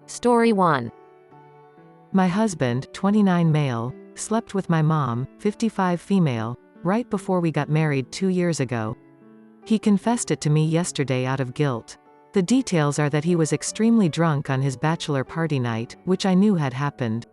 Story 1. My husband, 29 male, slept with my mom, 55 female, right before we got married 2 years ago. He confessed it to me yesterday out of guilt. The details are that he was extremely drunk on his bachelor party night, which I knew had happened.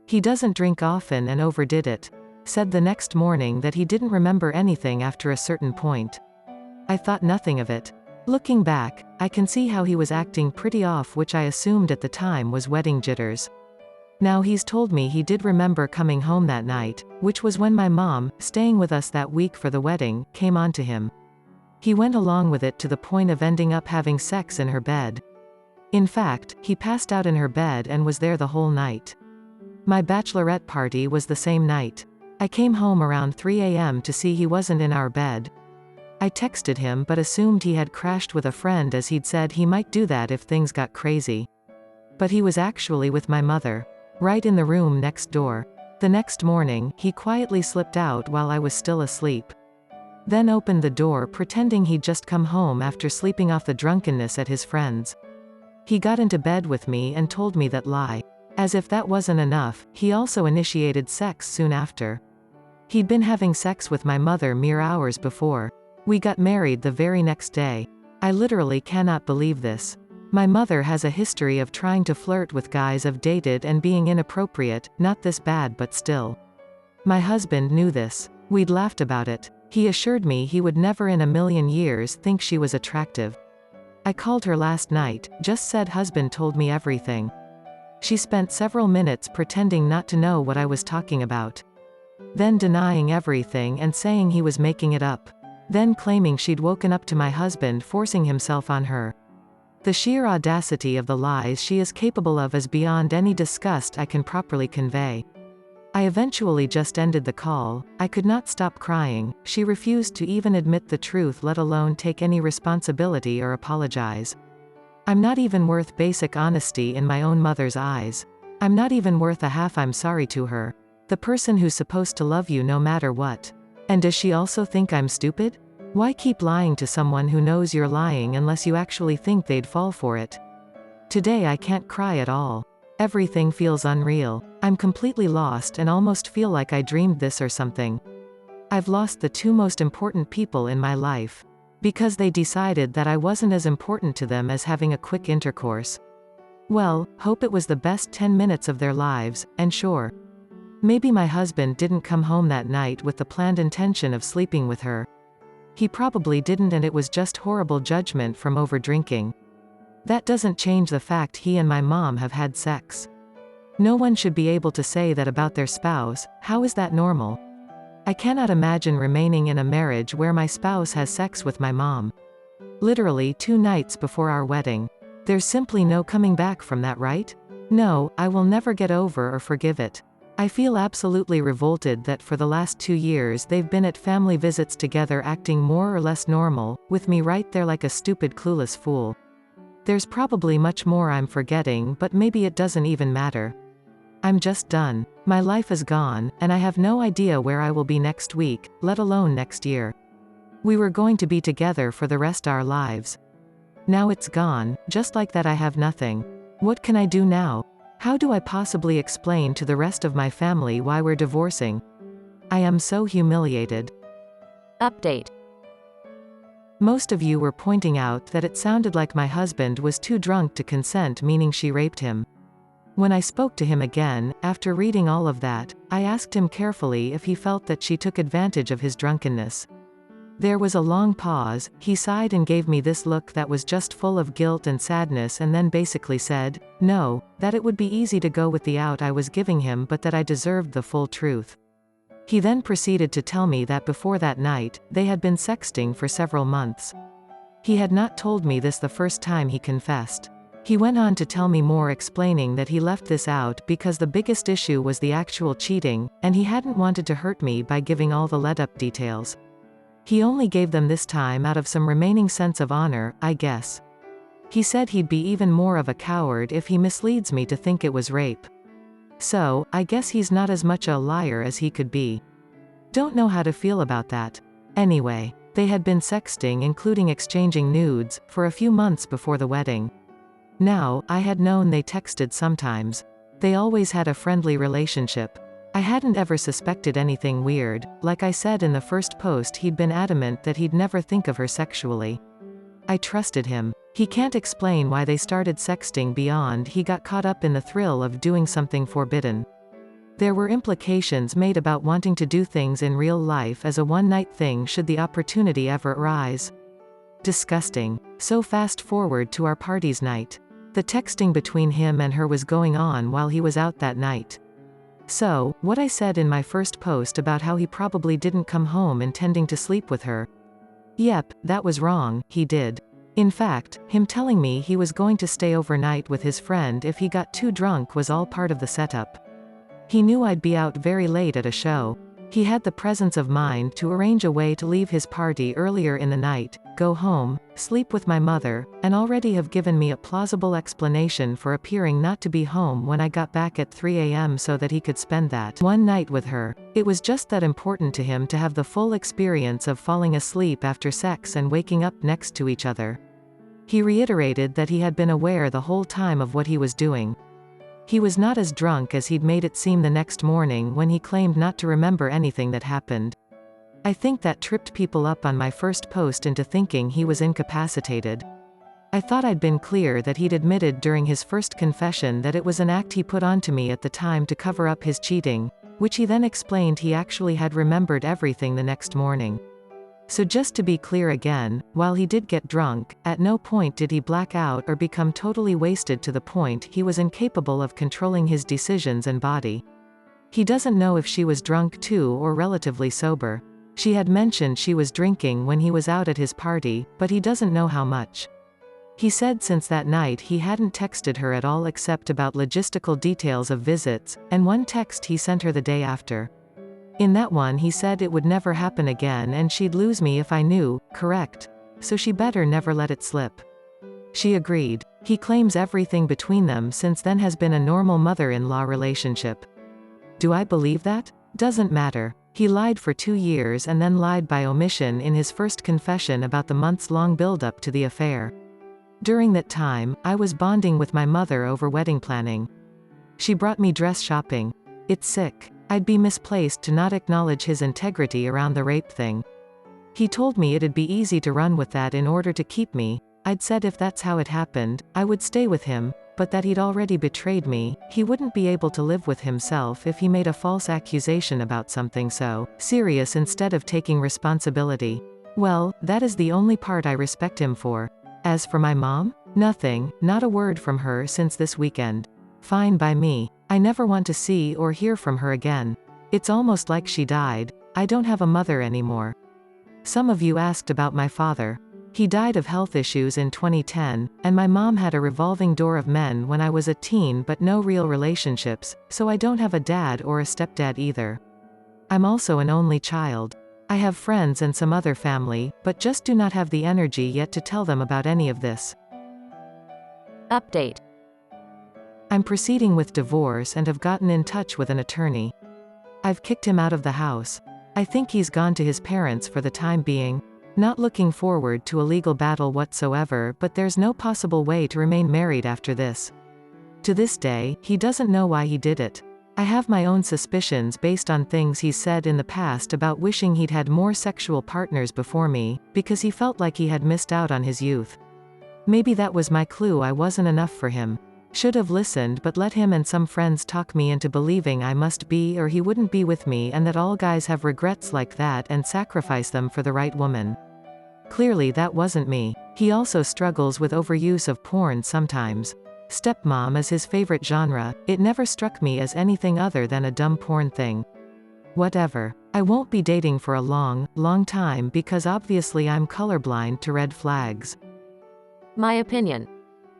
He doesn't drink often and overdid it. Said the next morning that he didn't remember anything after a certain point. I thought nothing of it. Looking back, I can see how he was acting pretty off, which I assumed at the time was wedding jitters. Now he's told me he did remember coming home that night, which was when my mom, staying with us that week for the wedding, came on to him. He went along with it to the point of ending up having sex in her bed. In fact, he passed out in her bed and was there the whole night. My bachelorette party was the same night. I came home around 3 a.m. to see he wasn't in our bed. I texted him but assumed he had crashed with a friend, as he'd said he might do that if things got crazy. But he was actually with my mother, right in the room next door. The next morning, he quietly slipped out while I was still asleep. Then opened the door pretending he'd just come home after sleeping off the drunkenness at his friend's. He got into bed with me and told me that lie. As if that wasn't enough, he also initiated sex soon after. He'd been having sex with my mother mere hours before. We got married the very next day. I literally cannot believe this. My mother has a history of trying to flirt with guys I've dated and being inappropriate, not this bad but still. My husband knew this. We'd laughed about it. He assured me he would never in a million years think she was attractive. I called her last night, just said husband told me everything. She spent several minutes pretending not to know what I was talking about. Then denying everything and saying he was making it up. Then claiming she'd woken up to my husband forcing himself on her. The sheer audacity of the lies she is capable of is beyond any disgust I can properly convey. I eventually just ended the call. I could not stop crying. She refused to even admit the truth, let alone take any responsibility or apologize. I'm not even worth basic honesty in my own mother's eyes. I'm not even worth a half I'm sorry to her. The person who's supposed to love you no matter what. And does she also think I'm stupid? Why keep lying to someone who knows you're lying unless you actually think they'd fall for it? Today I can't cry at all. Everything feels unreal. I'm completely lost and almost feel like I dreamed this or something. I've lost the two most important people in my life. Because they decided that I wasn't as important to them as having a quick intercourse. Well, hope it was the best 10 minutes of their lives, and sure. Maybe my husband didn't come home that night with the planned intention of sleeping with her. He probably didn't, and it was just horrible judgment from overdrinking. That doesn't change the fact he and my mom have had sex. No one should be able to say that about their spouse. How is that normal? I cannot imagine remaining in a marriage where my spouse has sex with my mom. Literally 2 nights before our wedding. There's simply no coming back from that, right? No, I will never get over or forgive it. I feel absolutely revolted that for the last 2 years they've been at family visits together acting more or less normal, with me right there like a stupid clueless fool. There's probably much more I'm forgetting, but maybe it doesn't even matter. I'm just done. My life is gone, and I have no idea where I will be next week, let alone next year. We were going to be together for the rest of our lives. Now it's gone, just like that. I have nothing. What can I do now? How do I possibly explain to the rest of my family why we're divorcing? I am so humiliated. Update. Most of you were pointing out that it sounded like my husband was too drunk to consent, meaning she raped him. When I spoke to him again, after reading all of that, I asked him carefully if he felt that she took advantage of his drunkenness. There was a long pause. He sighed and gave me this look that was just full of guilt and sadness, and then basically said, no, that it would be easy to go with the out I was giving him, but that I deserved the full truth. He then proceeded to tell me that before that night, they had been sexting for several months. He had not told me this the first time he confessed. He went on to tell me more, explaining that he left this out because the biggest issue was the actual cheating, and he hadn't wanted to hurt me by giving all the let-up details. He only gave them this time out of some remaining sense of honor, I guess. He said he'd be even more of a coward if he misleads me to think it was rape. So, I guess he's not as much a liar as he could be. Don't know how to feel about that. Anyway, they had been sexting, including exchanging nudes, for a few months before the wedding. Now, I had known they texted sometimes. They always had a friendly relationship. I hadn't ever suspected anything weird. Like I said in the first post, he'd been adamant that he'd never think of her sexually. I trusted him. He can't explain why they started sexting beyond he got caught up in the thrill of doing something forbidden. There were implications made about wanting to do things in real life as a one-night thing should the opportunity ever arise. Disgusting. So fast forward to our party's night. The texting between him and her was going on while he was out that night. So, what I said in my first post about how he probably didn't come home intending to sleep with her. Yep, that was wrong, he did. In fact, him telling me he was going to stay overnight with his friend if he got too drunk was all part of the setup. He knew I'd be out very late at a show. He had the presence of mind to arrange a way to leave his party earlier in the night, go home, sleep with my mother, and already have given me a plausible explanation for appearing not to be home when I got back at 3 a.m. so that he could spend that one night with her. It was just that important to him to have the full experience of falling asleep after sex and waking up next to each other. He reiterated that he had been aware the whole time of what he was doing. He was not as drunk as he'd made it seem the next morning when he claimed not to remember anything that happened. I think that tripped people up on my first post into thinking he was incapacitated. I thought I'd been clear that he'd admitted during his first confession that it was an act he put onto me at the time to cover up his cheating, which he then explained he actually had remembered everything the next morning. So just to be clear again, while he did get drunk, at no point did he black out or become totally wasted to the point he was incapable of controlling his decisions and body. He doesn't know if she was drunk too or relatively sober. She had mentioned she was drinking when he was out at his party, but he doesn't know how much. He said since that night he hadn't texted her at all except about logistical details of visits, and one text he sent her the day after. In that one he said it would never happen again and she'd lose me if I knew, correct? So she better never let it slip. She agreed. He claims everything between them since then has been a normal mother-in-law relationship. Do I believe that? Doesn't matter. He lied for 2 years and then lied by omission in his first confession about the months-long build-up to the affair. During that time, I was bonding with my mother over wedding planning. She brought me dress shopping. It's sick. I'd be misplaced to not acknowledge his integrity around the rape thing. He told me it'd be easy to run with that in order to keep me. I'd said if that's how it happened, I would stay with him, but that he'd already betrayed me. He wouldn't be able to live with himself if he made a false accusation about something so serious instead of taking responsibility. Well, that is the only part I respect him for. As for my mom? Nothing, not a word from her since this weekend. Fine by me. I never want to see or hear from her again. It's almost like she died. I don't have a mother anymore. Some of you asked about my father. He died of health issues in 2010, and my mom had a revolving door of men when I was a teen but no real relationships, so I don't have a dad or a stepdad either. I'm also an only child. I have friends and some other family, but just do not have the energy yet to tell them about any of this. Update. I'm proceeding with divorce and have gotten in touch with an attorney. I've kicked him out of the house. I think he's gone to his parents for the time being. Not looking forward to a legal battle whatsoever, but there's no possible way to remain married after this. To this day, he doesn't know why he did it. I have my own suspicions based on things he's said in the past about wishing he'd had more sexual partners before me, because he felt like he had missed out on his youth. Maybe that was my clue I wasn't enough for him. Should have listened but let him and some friends talk me into believing I must be or he wouldn't be with me and that all guys have regrets like that and sacrifice them for the right woman. Clearly that wasn't me. He also struggles with overuse of porn sometimes. Stepmom is his favorite genre. It never struck me as anything other than a dumb porn thing. Whatever. I won't be dating for a long time because obviously I'm colorblind to red flags. My opinion.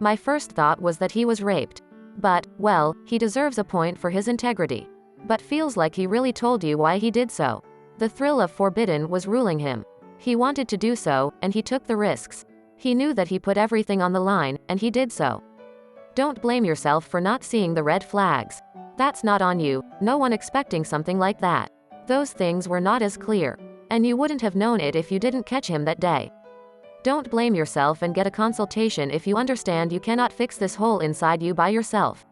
My first thought was that he was raped. But, well, he deserves a point for his integrity. But feels like he really told you why he did so. The thrill of forbidden was ruling him. He wanted to do so, and he took the risks. He knew that he put everything on the line, and he did so. Don't blame yourself for not seeing the red flags. That's not on you, no one expecting something like that. Those things were not as clear. And you wouldn't have known it if you didn't catch him that day. Don't blame yourself and get a consultation if you understand you cannot fix this hole inside you by yourself.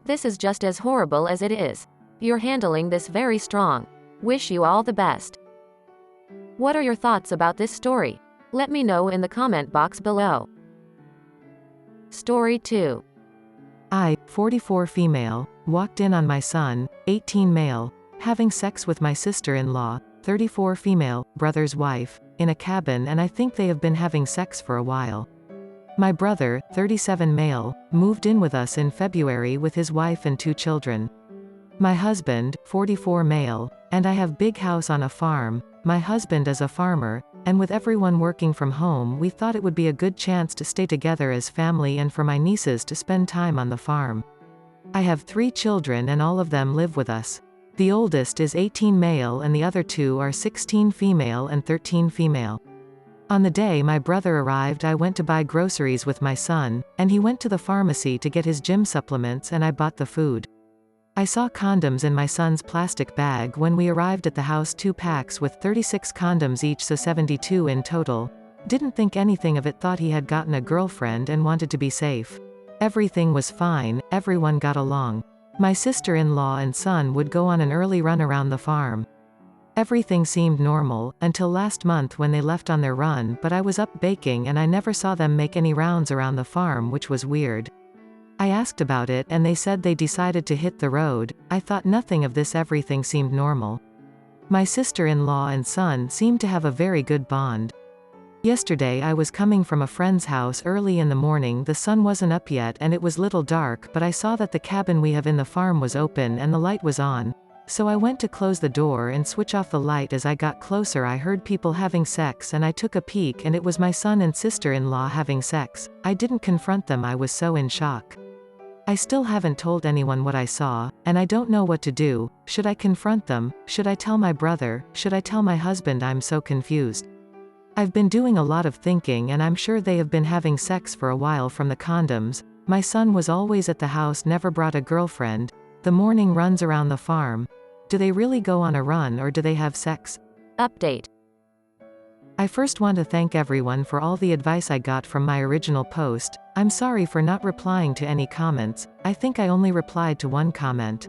This is just as horrible as it is. You're handling this very strong. Wish you all the best. What are your thoughts about this story? Let me know in the comment box below. Story 2. I, 44 female, walked in on my son, 18 male, having sex with my sister-in-law, 34 female, brother's wife, in a cabin, and I think they have been having sex for a while. My brother, 37 male, moved in with us in February with his wife and 2 children. My husband, 44 male, and I have big house on a farm. My husband is a farmer, and with everyone working from home, we thought it would be a good chance to stay together as family and for my nieces to spend time on the farm. I have 3 children and all of them live with us. The oldest is 18 male and the other 2 are 16 female and 13 female. On the day my brother arrived, I went to buy groceries with my son, and he went to the pharmacy to get his gym supplements, and I bought the food. I saw condoms in my son's plastic bag when we arrived at the house, 2 packs with 36 condoms each, so 72 in total. Didn't think anything of it, thought he had gotten a girlfriend and wanted to be safe. Everything was fine, everyone got along. My sister-in-law and son would go on an early run around the farm. Everything seemed normal, until last month when they left on their run, but I was up baking and I never saw them make any rounds around the farm, which was weird. I asked about it and they said they decided to hit the road. I thought nothing of this, everything seemed normal. My sister-in-law and son seemed to have a very good bond. Yesterday I was coming from a friend's house early in the morning. The sun wasn't up yet and it was little dark, but I saw that the cabin we have in the farm was open and the light was on. So I went to close the door and switch off the light. As I got closer, I heard people having sex and I took a peek, and it was my son and sister-in-law having sex. I didn't confront them, I was so in shock. I still haven't told anyone what I saw, and I don't know what to do. Should I confront them? Should I tell my brother? Should I tell my husband? I'm so confused. I've been doing a lot of thinking and I'm sure they have been having sex for a while from the condoms. My son was always at the house, never brought a girlfriend. The morning runs around the farm. Do they really go on a run or do they have sex? Update. I first want to thank everyone for all the advice I got from my original post. I'm sorry for not replying to any comments. I think I only replied to 1 comment.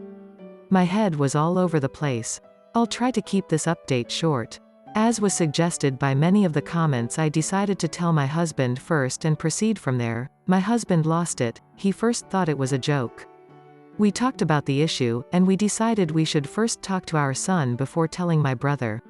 My head was all over the place. I'll try to keep this update short. As was suggested by many of the comments, I decided to tell my husband first and proceed from there. My husband lost it. He first thought it was a joke. We talked about the issue, and we decided we should first talk to our son before telling my brother.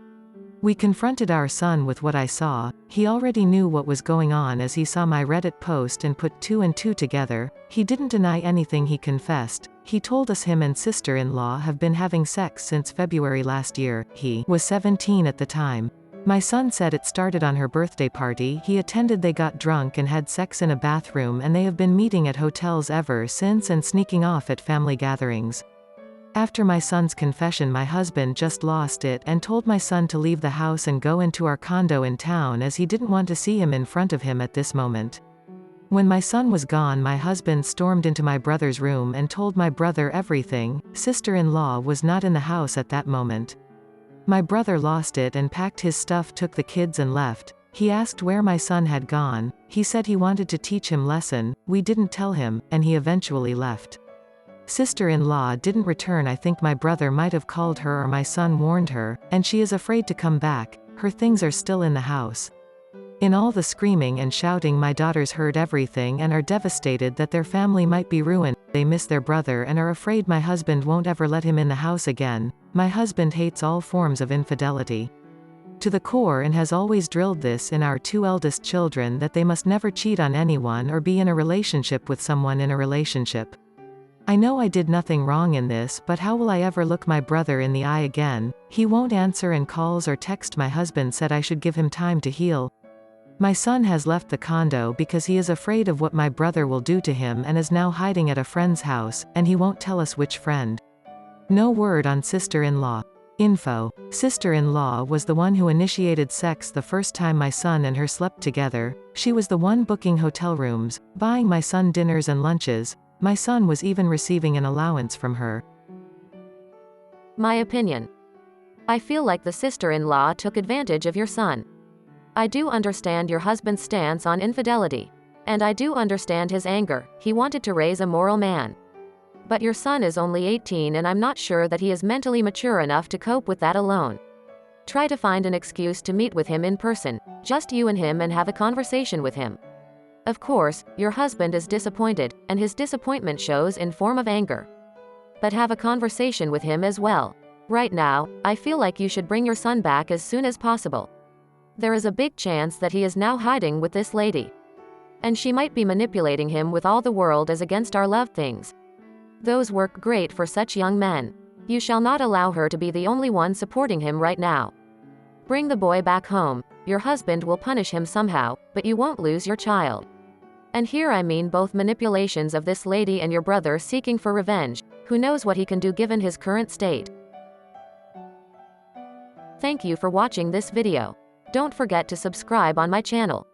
We confronted our son with what I saw. He already knew what was going on as he saw my Reddit post and put 2 and 2 together. He didn't deny anything, he confessed. He told us him and sister-in-law have been having sex since February last year. He was 17 at the time. My son said it started on her birthday party he attended. They got drunk and had sex in a bathroom, and they have been meeting at hotels ever since and sneaking off at family gatherings. After my son's confession, my husband just lost it and told my son to leave the house and go into our condo in town as he didn't want to see him in front of him at this moment. When my son was gone, my husband stormed into my brother's room and told my brother everything. Sister-in-law was not in the house at that moment. My brother lost it and packed his stuff, took the kids and left. He asked where my son had gone. He said he wanted to teach him lesson. We didn't tell him, and he eventually left. Sister-in-law didn't return. I think my brother might have called her or my son warned her, and she is afraid to come back. Her things are still in the house. In all the screaming and shouting, my daughters heard everything and are devastated that their family might be ruined. They miss their brother and are afraid my husband won't ever let him in the house again. My husband hates all forms of infidelity to the core and has always drilled this in our 2 eldest children, that they must never cheat on anyone or be in a relationship with someone in a relationship. I know I did nothing wrong in this, but how will I ever look my brother in the eye again? He won't answer and calls or text. My husband said I should give him time to heal. My son has left the condo because he is afraid of what my brother will do to him and is now hiding at a friend's house, and he won't tell us which friend. No word on sister-in-law. Info. Sister-in-law was the one who initiated sex the first time my son and her slept together. She was the one booking hotel rooms, buying my son dinners and lunches. My son was even receiving an allowance from her. My opinion. I feel like the sister-in-law took advantage of your son. I do understand your husband's stance on infidelity. And I do understand his anger, he wanted to raise a moral man. But your son is only 18 and I'm not sure that he is mentally mature enough to cope with that alone. Try to find an excuse to meet with him in person, just you and him, and have a conversation with him. Of course, your husband is disappointed, and his disappointment shows in form of anger. But have a conversation with him as well. Right now, I feel like you should bring your son back as soon as possible. There is a big chance that he is now hiding with this lady. And she might be manipulating him with all the world as against our love things. Those work great for such young men. You shall not allow her to be the only one supporting him right now. Bring the boy back home, your husband will punish him somehow, but you won't lose your child. And here I mean both manipulations of this lady and your brother seeking for revenge, who knows what he can do given his current state. Thank you for watching this video. Don't forget to subscribe on my channel.